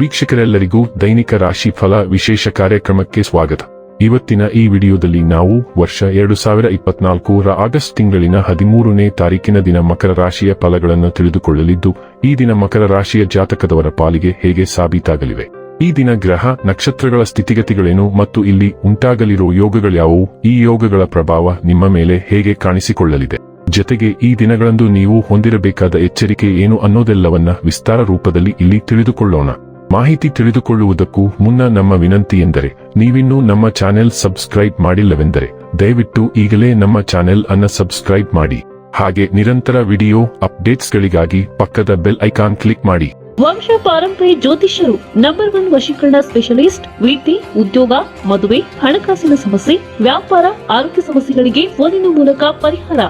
ವೀಕ್ಷಕರೆಲ್ಲರಿಗೂ ದೈನಿಕ ರಾಶಿ ಫಲ ವಿಶೇಷ ಕಾರ್ಯಕ್ರಮಕ್ಕೆ ಸ್ವಾಗತ. ಇವತ್ತಿನ ಈ ವಿಡಿಯೋದಲ್ಲಿ ನಾವು ವರ್ಷ 2024ರ ಆಗಸ್ಟ್ ತಿಂಗಳಿನ 13ನೇ ತಾರೀಕಿನ ದಿನ ಮಕರ ರಾಶಿಯ ಫಲಗಳನ್ನು ತಿಳಿದುಕೊಳ್ಳಲಿದ್ದು, ಈ ದಿನ ಮಕರ ರಾಶಿಯ ಜಾತಕದವರ ಪಾಲಿಗೆ ಹೇಗೆ ಸಾಬೀತಾಗಲಿವೆ, ಈ ದಿನ ಗ್ರಹ ನಕ್ಷತ್ರಗಳ ಸ್ಥಿತಿಗತಿಗಳೇನು ಮತ್ತು ಇಲ್ಲಿ ಉಂಟಾಗಲಿರುವ ಯೋಗಗಳ್ಯಾವುವು, ಈ ಯೋಗಗಳ ಪ್ರಭಾವ ನಿಮ್ಮ ಮೇಲೆ ಹೇಗೆ ಕಾಣಿಸಿಕೊಳ್ಳಲಿದೆ, ಜೊತೆಗೆ ಈ ದಿನಗಳಂದು ನೀವು ಹೊಂದಿರಬೇಕಾದ ಎಚ್ಚರಿಕೆ ಏನು ಅನ್ನೋದೆಲ್ಲವನ್ನ ವಿಸ್ತಾರ ರೂಪದಲ್ಲಿ ಇಲ್ಲಿ ತಿಳಿದುಕೊಳ್ಳೋಣ. ಮಾಹಿತಿ ತಿಳಿದುಕೊಳ್ಳುವುದಕ್ಕೂ ಮುನ್ನ ನಮ್ಮ ವಿನಂತಿ ಎಂದರೆ, ನೀವಿನ್ನೂ ನಮ್ಮ ಚಾನೆಲ್ ಸಬ್ಸ್ಕ್ರೈಬ್ ಮಾಡಿಲ್ಲವೆಂದರೆ ದಯವಿಟ್ಟು ಈಗಲೇ ನಮ್ಮ ಚಾನೆಲ್ ಅನ್ನು ಸಬ್ಸ್ಕ್ರೈಬ್ ಮಾಡಿ. ಹಾಗೆ ನಿರಂತರ ವಿಡಿಯೋ ಅಪ್ಡೇಟ್ಸ್ಗಳಿಗಾಗಿ ಪಕ್ಕದ ಬೆಲ್ ಐಕಾನ್ ಕ್ಲಿಕ್ ಮಾಡಿ. ವಂಶ ಪಾರಂಪರ್ಯ ಜ್ಯೋತಿಷ್ಯರು ನಂಬರ್ 1 ವಶೀಕರಣ ಸ್ಪೆಷಲಿಸ್ಟ್. ವೃತ್ತಿ, ಉದ್ಯೋಗ, ಮದುವೆ, ಹಣಕಾಸಿನ ಸಮಸ್ಯೆ, ವ್ಯಾಪಾರ, ಆರೋಗ್ಯ ಸಮಸ್ಯೆಗಳಿಗೆ ಫೋನಿನ ಮೂಲಕ ಪರಿಹಾರ.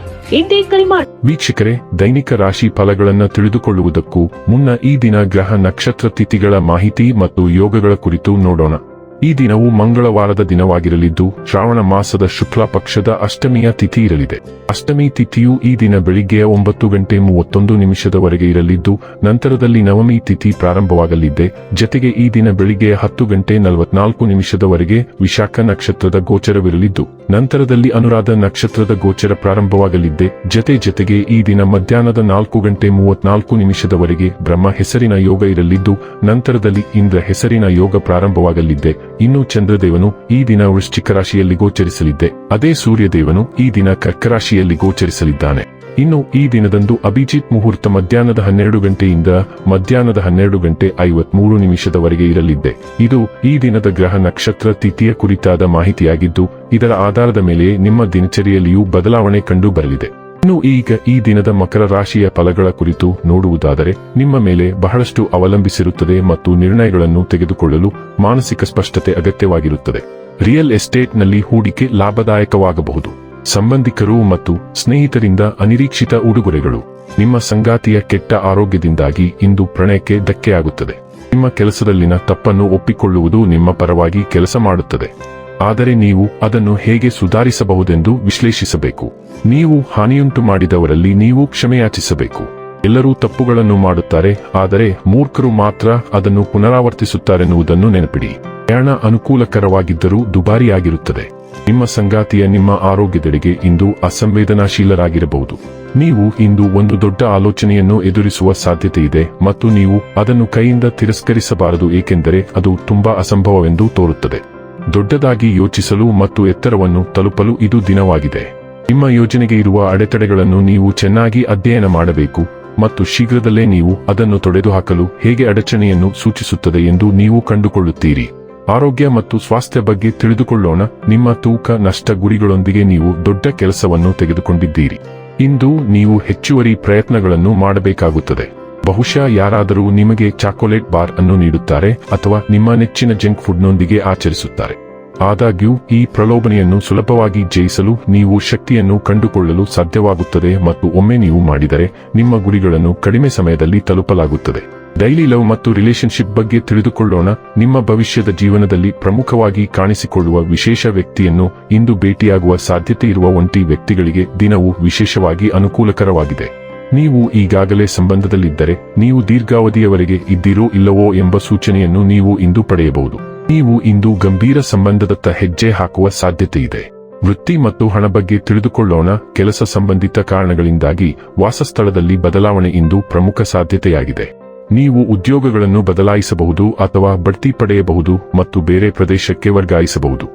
ಇಂದೇ ಕರೆ ಮಾಡಿ. ವೀಕ್ಷಕರೇ, ದೈನಿಕ ರಾಶಿ ಫಲಗಳನ್ನು ತಿಳಿದುಕೊಳ್ಳುವುದಕ್ಕೂ ಮುನ್ನ ಈ ದಿನ ಗ್ರಹ ನಕ್ಷತ್ರ ತಿಥಿಗಳ ಮಾಹಿತಿ ಮತ್ತು ಯೋಗಗಳ ಕುರಿತು ನೋಡೋಣ. ಈ ದಿನವು ಮಂಗಳವಾರದ ದಿನವಾಗಿರಲಿದ್ದು, ಶ್ರಾವಣ ಮಾಸದ ಶುಕ್ಲ ಪಕ್ಷದ ಅಷ್ಟಮಿಯ ತಿಥಿ ಇರಲಿದೆ. ಅಷ್ಟಮಿ ತಿಥಿಯು ಈ ದಿನ ಬೆಳಿಗ್ಗೆ 9:31 ಇರಲಿದ್ದು, ನಂತರದಲ್ಲಿ ನವಮಿ ತಿಥಿ ಪ್ರಾರಂಭವಾಗಲಿದೆ. ಜತೆಗೆ ಈ ದಿನ ಬೆಳಿಗ್ಗೆ 10:44 ವಿಶಾಖ ನಕ್ಷತ್ರದ ಗೋಚರವಿರಲಿದ್ದು, ನಂತರದಲ್ಲಿ ಅನುರಾಧ ನಕ್ಷತ್ರದ ಗೋಚರ ಪ್ರಾರಂಭವಾಗಲಿದೆ. ಜತೆಗೆ ಈ ದಿನ ಮಧ್ಯಾಹ್ನದ 4:34 ಬ್ರಹ್ಮ ಹೆಸರಿನ ಯೋಗ ಇರಲಿದ್ದು, ನಂತರದಲ್ಲಿ ಇಂದ್ರ ಹೆಸರಿನ ಯೋಗ ಪ್ರಾರಂಭವಾಗಲಿದೆ. ಇನ್ನು ಚಂದ್ರದೇವನು ಈ ದಿನ ವೃಶ್ಚಿಕ ರಾಶಿಯಲ್ಲಿ ಗೋಚರಿಸಲಿದೆ. ಅದೇ ಸೂರ್ಯದೇವನು ಈ ದಿನ ಕರ್ಕ ರಾಶಿಯಲ್ಲಿ ಗೋಚರಿಸಲಿದ್ದಾನೆ. ಇನ್ನು ಈ ದಿನದಂದು ಅಭಿಜಿತ್ ಮುಹೂರ್ತ ಮಧ್ಯಾಹ್ನದ 12 ಮಧ್ಯಾಹ್ನದ 12:53 ಇರಲಿದೆ. ಇದು ಈ ದಿನದ ಗ್ರಹ ನಕ್ಷತ್ರ ತಿಥಿಯ ಕುರಿತಾದ ಮಾಹಿತಿಯಾಗಿದ್ದು, ಇದರ ಆಧಾರದ ಮೇಲೆ ನಿಮ್ಮ ದಿನಚರಿಯಲ್ಲಿಯೂ ಬದಲಾವಣೆ ಕಂಡು ಬರಲಿದೆ. ಇನ್ನು ಈಗ ಈ ದಿನದ ಮಕರ ರಾಶಿಯ ಫಲಗಳ ಕುರಿತು ನೋಡುವುದಾದರೆ, ನಿಮ್ಮ ಮೇಲೆ ಬಹಳಷ್ಟು ಅವಲಂಬಿಸಿರುತ್ತದೆ ಮತ್ತು ನಿರ್ಣಯಗಳನ್ನು ತೆಗೆದುಕೊಳ್ಳಲು ಮಾನಸಿಕ ಸ್ಪಷ್ಟತೆ ಅಗತ್ಯವಾಗಿರುತ್ತದೆ. ರಿಯಲ್ ಎಸ್ಟೇಟ್ನಲ್ಲಿ ಹೂಡಿಕೆ ಲಾಭದಾಯಕವಾಗಬಹುದು. ಸಂಬಂಧಿಕರು ಮತ್ತು ಸ್ನೇಹಿತರಿಂದ ಅನಿರೀಕ್ಷಿತ ಉಡುಗೊರೆಗಳು. ನಿಮ್ಮ ಸಂಗಾತಿಯ ಕೆಟ್ಟ ಆರೋಗ್ಯದಿಂದಾಗಿ ಇಂದು ಪ್ರಣಯಕ್ಕೆ ಧಕ್ಕೆಯಾಗುತ್ತದೆ. ನಿಮ್ಮ ಕೆಲಸದಲ್ಲಿನ ತಪ್ಪನ್ನು ಒಪ್ಪಿಕೊಳ್ಳುವುದು ನಿಮ್ಮ ಪರವಾಗಿ ಕೆಲಸ ಮಾಡುತ್ತದೆ. ಆದರೆ ನೀವು ಅದನ್ನು ಹೇಗೆ ಸುಧಾರಿಸಬಹುದೆಂದು ವಿಶ್ಲೇಷಿಸಬೇಕು. ನೀವು ಹಾನಿಯುಂಟು ಮಾಡಿದವರಲ್ಲಿ ನೀವು ಕ್ಷಮೆಯಾಚಿಸಬೇಕು. ಎಲ್ಲರೂ ತಪ್ಪುಗಳನ್ನು ಮಾಡುತ್ತಾರೆ, ಆದರೆ ಮೂರ್ಖರು ಮಾತ್ರ ಅದನ್ನು ಪುನರಾವರ್ತಿಸುತ್ತಾರೆನ್ನುವುದನ್ನು ನೆನಪಿಡಿ. ಪ್ರಯಾಣ ಅನುಕೂಲಕರವಾಗಿದ್ದರೂ ದುಬಾರಿಯಾಗಿರುತ್ತದೆ. ನಿಮ್ಮ ಸಂಗಾತಿಯ ನಿಮ್ಮ ಆರೋಗ್ಯದೆಡೆಗೆ ಇಂದು ಅಸಂವೇದನಾಶೀಲರಾಗಿರಬಹುದು. ನೀವು ಇಂದು ಒಂದು ದೊಡ್ಡ ಆಲೋಚನೆಯನ್ನು ಎದುರಿಸುವ ಸಾಧ್ಯತೆ ಇದೆ ಮತ್ತು ನೀವು ಅದನ್ನು ಕೈಯಿಂದ ತಿರಸ್ಕರಿಸಬಾರದು, ಏಕೆಂದರೆ ಅದು ತುಂಬಾ ಅಸಂಭವವೆಂದು ತೋರುತ್ತದೆ. ದೊಡ್ಡದಾಗಿ ಯೋಚಿಸಲು ಮತ್ತು ಎತ್ತರವನ್ನು ತಲುಪಲು ಇದು ದಿನವಾಗಿದೆ. ನಿಮ್ಮ ಯೋಜನೆಗೆ ಇರುವ ಅಡೆತಡೆಗಳನ್ನು ನೀವು ಚೆನ್ನಾಗಿ ಅಧ್ಯಯನ ಮಾಡಬೇಕು ಮತ್ತು ಶೀಘ್ರದಲ್ಲೇ ನೀವು ಅದನ್ನು ತೊಡೆದುಹಾಕಲು ಹೇಗೆ ಅಡಚಣೆಯನ್ನು ಸೂಚಿಸುತ್ತದೆ ಎಂದು ನೀವು ಕಂಡುಕೊಳ್ಳುತ್ತೀರಿ. ಆರೋಗ್ಯ ಮತ್ತು ಸ್ವಾಸ್ಥ್ಯ ಬಗ್ಗೆ ತಿಳಿದುಕೊಳ್ಳೋಣ. ನಿಮ್ಮ ತೂಕ ನಷ್ಟ ಗುರಿಗಳೊಂದಿಗೆ ನೀವು ದೊಡ್ಡ ಕೆಲಸವನ್ನು ತೆಗೆದುಕೊಂಡಿದ್ದೀರಿ. ಇಂದು ನೀವು ಹೆಚ್ಚುವರಿ ಪ್ರಯತ್ನಗಳನ್ನು ಮಾಡಬೇಕಾಗುತ್ತದೆ. ಬಹುಶಃ ಯಾರಾದರೂ ನಿಮಗೆ ಚಾಕೊಲೇಟ್ ಬಾರ್ ಅನ್ನು ನೀಡುತ್ತಾರೆ ಅಥವಾ ನಿಮ್ಮ ನೆಚ್ಚಿನ ಜಂಕ್ ಫುಡ್ನೊಂದಿಗೆ ಆಚರಿಸುತ್ತಾರೆ. ಆದಾಗ್ಯೂ ಈ ಪ್ರಲೋಭನೆಯನ್ನು ಸುಲಭವಾಗಿ ಜಯಿಸಲು ನೀವು ಶಕ್ತಿಯನ್ನು ಕಂಡುಕೊಳ್ಳಲು ಸಾಧ್ಯವಾಗುತ್ತದೆ ಮತ್ತು ಒಮ್ಮೆ ನೀವು ಮಾಡಿದರೆ ನಿಮ್ಮ ಗುರಿಗಳನ್ನು ಕಡಿಮೆ ಸಮಯದಲ್ಲಿ ತಲುಪಲಾಗುತ್ತದೆ. ಡೈಲಿ ಲವ್ ಮತ್ತು ರಿಲೇಶನ್ಶಿಪ್ ಬಗ್ಗೆ ತಿಳಿದುಕೊಳ್ಳೋಣ. ನಿಮ್ಮ ಭವಿಷ್ಯದ ಜೀವನದಲ್ಲಿ ಪ್ರಮುಖವಾಗಿ ಕಾಣಿಸಿಕೊಳ್ಳುವ ವಿಶೇಷ ವ್ಯಕ್ತಿಯನ್ನು ಇಂದು ಭೇಟಿಯಾಗುವ ಸಾಧ್ಯತೆ ಇರುವ ಒಂಟಿ ವ್ಯಕ್ತಿಗಳಿಗೆ ದಿನವು ವಿಶೇಷವಾಗಿ ಅನುಕೂಲಕರವಾಗಿದೆ. ನೀವು ಈಗಾಗಲೇ ಸಂಬಂಧದಲ್ಲಿದ್ದರೆ, ನೀವು ದೀರ್ಘಾವಧಿಯವರೆಗೆ ಇದ್ದೀರೋ ಇಲ್ಲವೋ ಎಂಬ ಸೂಚನೆಯನ್ನು ನೀವು ಇಂದು ಪಡೆಯಬಹುದು. ನೀವು ಇಂದು ಗಂಭೀರ ಸಂಬಂಧದತ್ತ ಹೆಜ್ಜೆ ಹಾಕುವ ಸಾಧ್ಯತೆ ಇದೆ. ವೃತ್ತಿ ಮತ್ತು ಹಣ ಬಗ್ಗೆ ತಿಳಿದುಕೊಳ್ಳೋಣ. ಕೆಲಸ ಸಂಬಂಧಿತ ಕಾರಣಗಳಿಂದಾಗಿ ವಾಸಸ್ಥಳದಲ್ಲಿ ಬದಲಾವಣೆ ಇಂದು ಪ್ರಮುಖ ಸಾಧ್ಯತೆಯಾಗಿದೆ. ನೀವು ಉದ್ಯೋಗಗಳನ್ನು ಬದಲಾಯಿಸಬಹುದು ಅಥವಾ ಬಡ್ತಿ ಪಡೆಯಬಹುದು ಮತ್ತು ಬೇರೆ ಪ್ರದೇಶಕ್ಕೆ ವರ್ಗಾಯಿಸಬಹುದು.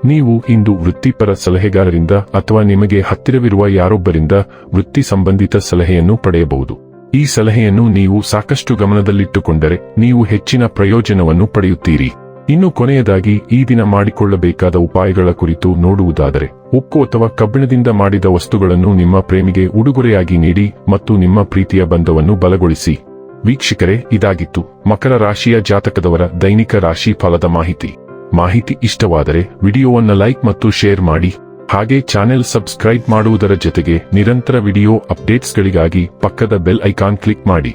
ನೀವು ಇಂದು ವೃತ್ತಿಪರ ಸಲಹೆಗಾರರಿಂದ ಅಥವಾ ನಿಮಗೆ ಹತ್ತಿರವಿರುವ ಯಾರೊಬ್ಬರಿಂದ ವೃತ್ತಿ ಸಂಬಂಧಿತ ಸಲಹೆಯನ್ನು ಪಡೆಯಬಹುದು. ಈ ಸಲಹೆಯನ್ನು ನೀವು ಸಾಕಷ್ಟು ಗಮನದಲ್ಲಿಟ್ಟುಕೊಂಡರೆ ನೀವು ಹೆಚ್ಚಿನ ಪ್ರಯೋಜನವನ್ನು ಪಡೆಯುತ್ತೀರಿ. ಇನ್ನು ಕೊನೆಯದಾಗಿ ಈ ದಿನ ಮಾಡಿಕೊಳ್ಳಬೇಕಾದ ಉಪಾಯಗಳ ಕುರಿತು ನೋಡುವುದಾದರೆ, ಉಕ್ಕು ಅಥವಾ ಕಬ್ಬಿಣದಿಂದ ಮಾಡಿದ ವಸ್ತುಗಳನ್ನು ನಿಮ್ಮ ಪ್ರೇಮಿಗೆ ಉಡುಗೊರೆಯಾಗಿ ನೀಡಿ ಮತ್ತು ನಿಮ್ಮ ಪ್ರೀತಿಯ ಬಂಧವನ್ನು ಬಲಗೊಳಿಸಿ. ವೀಕ್ಷಕರೇ, ಇದಾಗಿತ್ತು ಮಕರ ರಾಶಿಯ ಜಾತಕದವರ ದೈನಿಕ ರಾಶಿ ಫಲದ ಮಾಹಿತಿ ಇಷ್ಟವಾದರೆ ವಿಡಿಯೋವನ್ನು ಲೈಕ್ ಮತ್ತು ಶೇರ್ ಮಾಡಿ. ಹಾಗೆ ಚಾನೆಲ್ ಸಬ್ಸ್ಕ್ರೈಬ್ ಮಾಡುವುದರ ಜೊತೆಗೆ ನಿರಂತರ ವಿಡಿಯೋ ಅಪ್ಡೇಟ್ಸ್ಗಳಿಗಾಗಿ ಪಕ್ಕದ ಬೆಲ್ ಐಕಾನ್ ಕ್ಲಿಕ್ ಮಾಡಿ.